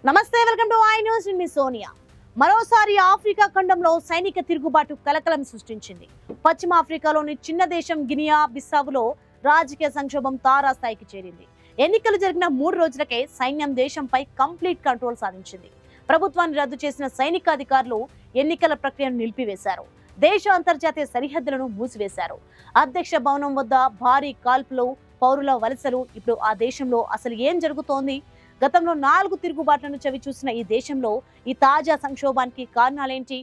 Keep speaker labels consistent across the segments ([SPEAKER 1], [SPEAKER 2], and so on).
[SPEAKER 1] నమస్తే, welcome to I news. మీ సోనియా. మరోసారి Africa ఖండంలో సైనిక తిరుగుబాటు కలకలం సృష్టించింది. పశ్చిమ ఆఫ్రికాలోని చిన్న దేశం గినియా బిస్సావులో రాజకీయ సంక్షోభం తారాస్థాయికి చేరింది. ఎన్నికలు జరిగిన 3 రోజులకే సైన్యం దేశంపై కంప్లీట్ కంట్రోల్ సాధించింది. ప్రభుత్వాన్ని రద్దు చేసిన సైనిక అధికారులు ఎన్నికల ప్రక్రియను నిలిపివేశారు. దేశ అంతర్జాతీయ సరిహద్దులను మూసివేశారు. అధ్యక్ష భవనం వద్ద భారీ కాల్పులు, పౌరుల వలసలు. ఇప్పుడు ఆ దేశంలో అసలు ఏం జరుగుతోంది? గతంలో 4 తిరుగుబాట్లను చవి చూసిన ఈ దేశంలో ఈ తాజా సంక్షోభానికి కారణాలేంటి?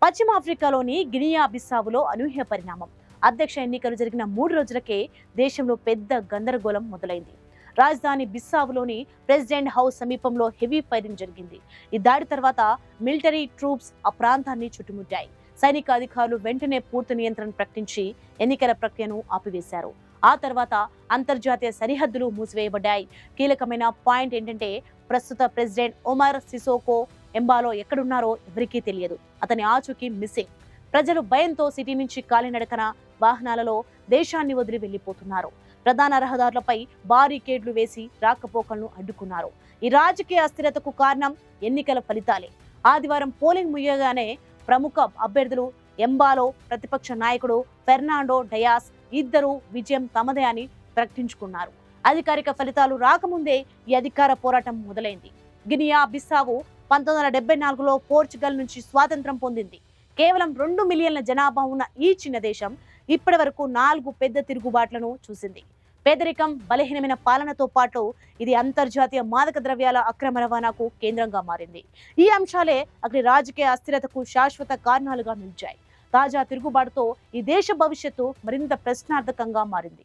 [SPEAKER 1] పశ్చిమ ఆఫ్రికాలోని గినియా బిస్సావులో అనూహ్య పరిణామం. అధ్యక్ష ఎన్నికలు జరిగిన 3 రోజులకే దేశంలో పెద్ద గందరగోళం మొదలైంది. రాజధాని బిస్సావులోని ప్రెసిడెంట్ హౌస్ సమీపంలో హెవీ ఫైరింగ్ జరిగింది. ఈ దాడి తర్వాత మిలిటరీ ట్రూప్స్ ఆ ప్రాంతాన్ని చుట్టుముట్టాయి. సైనిక అధికారులు వెంటనే పూర్తి నియంత్రణ ప్రకటించి ఎన్నికల ప్రక్రియను ఆపివేశారు. ఆ తర్వాత అంతర్జాతీయ సరిహద్దులు మూసివేయబడ్డాయి. కీలకమైన పాయింట్ ఏంటంటే, ప్రస్తుత ప్రెసిడెంట్ ఒమర్ సిసోకో ఎంబాలో ఎక్కడున్నారో ఎవరికీ తెలియదు. అతని ఆచూకీ మిస్సింగ్. ప్రజలు భయంతో సిటీ నుంచి కాలినడకన వాహనాలలో దేశాన్ని వదిలి వెళ్లిపోతున్నారు. ప్రధాన రహదారులపై బారికేడ్లు వేసి రాకపోకలను అడ్డుకున్నారు. ఈ రాజకీయ అస్థిరతకు కారణం ఎన్నికల ఫలితాలే. ఆదివారం పోలింగ్ ముగియగానే ప్రముఖ అభ్యర్థులు ఎంబాలో, ప్రతిపక్ష నాయకుడు ఫెర్నాండో డయాస్ ఇద్దరు విజయం తమదే అని ప్రకటించుకున్నారు. అధికారిక ఫలితాలు రాకముందే ఈ అధికార పోరాటం మొదలైంది. గినియా బిస్సావు 1974లో పోర్చుగల్ నుంచి స్వాతంత్రం పొందింది. కేవలం 2 మిలియన్ల జనాభా ఉన్న ఈ చిన్న దేశం ఇప్పటి వరకు 4 పెద్ద తిరుగుబాట్లను చూసింది. పేదరికం, బలహీనమైన పాలనతో పాటు ఇది అంతర్జాతీయ మాదక ద్రవ్యాల అక్రమ రవాణాకు కేంద్రంగా మారింది. ఈ అంశాలే అక్కడి రాజకీయ అస్థిరతకు శాశ్వత కారణాలుగా నిలిచాయి. తాజా తిరుగుబాటుతో ఈ దేశ భవిష్యత్తు మరింత ప్రశ్నార్థకంగా మారింది.